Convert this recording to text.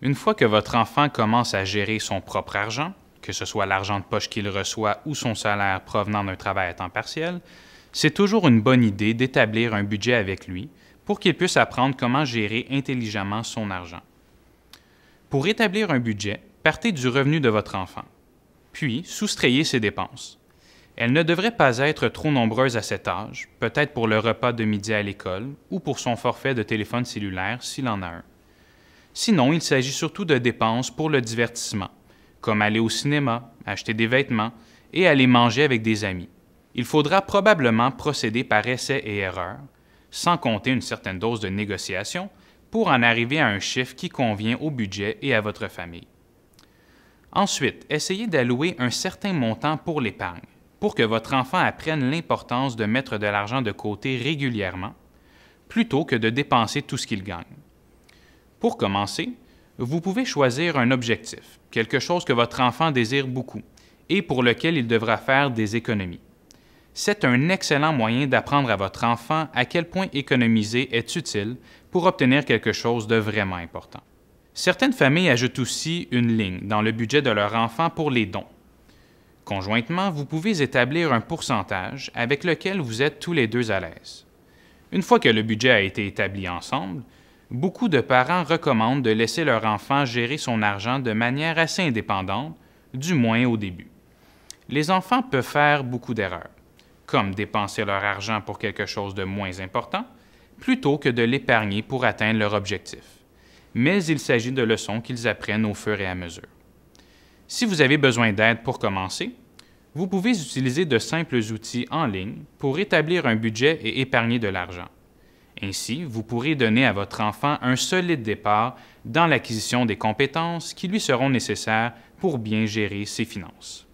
Une fois que votre enfant commence à gérer son propre argent, que ce soit l'argent de poche qu'il reçoit ou son salaire provenant d'un travail à temps partiel, c'est toujours une bonne idée d'établir un budget avec lui pour qu'il puisse apprendre comment gérer intelligemment son argent. Pour établir un budget, partez du revenu de votre enfant, puis soustrayez ses dépenses. Elles ne devraient pas être trop nombreuses à cet âge, peut-être pour le repas de midi à l'école ou pour son forfait de téléphone cellulaire s'il en a un. Sinon, il s'agit surtout de dépenses pour le divertissement, comme aller au cinéma, acheter des vêtements et aller manger avec des amis. Il faudra probablement procéder par essai et erreur, sans compter une certaine dose de négociation, pour en arriver à un chiffre qui convient au budget et à votre famille. Ensuite, essayez d'allouer un certain montant pour l'épargne, pour que votre enfant apprenne l'importance de mettre de l'argent de côté régulièrement, plutôt que de dépenser tout ce qu'il gagne. Pour commencer, vous pouvez choisir un objectif, quelque chose que votre enfant désire beaucoup et pour lequel il devra faire des économies. C'est un excellent moyen d'apprendre à votre enfant à quel point économiser est utile pour obtenir quelque chose de vraiment important. Certaines familles ajoutent aussi une ligne dans le budget de leur enfant pour les dons. Conjointement, vous pouvez établir un pourcentage avec lequel vous êtes tous les deux à l'aise. Une fois que le budget a été établi ensemble, beaucoup de parents recommandent de laisser leur enfant gérer son argent de manière assez indépendante, du moins au début. Les enfants peuvent faire beaucoup d'erreurs, comme dépenser leur argent pour quelque chose de moins important, plutôt que de l'épargner pour atteindre leur objectif. Mais il s'agit de leçons qu'ils apprennent au fur et à mesure. Si vous avez besoin d'aide pour commencer, vous pouvez utiliser de simples outils en ligne pour établir un budget et épargner de l'argent. Ainsi, vous pourrez donner à votre enfant un solide départ dans l'acquisition des compétences qui lui seront nécessaires pour bien gérer ses finances.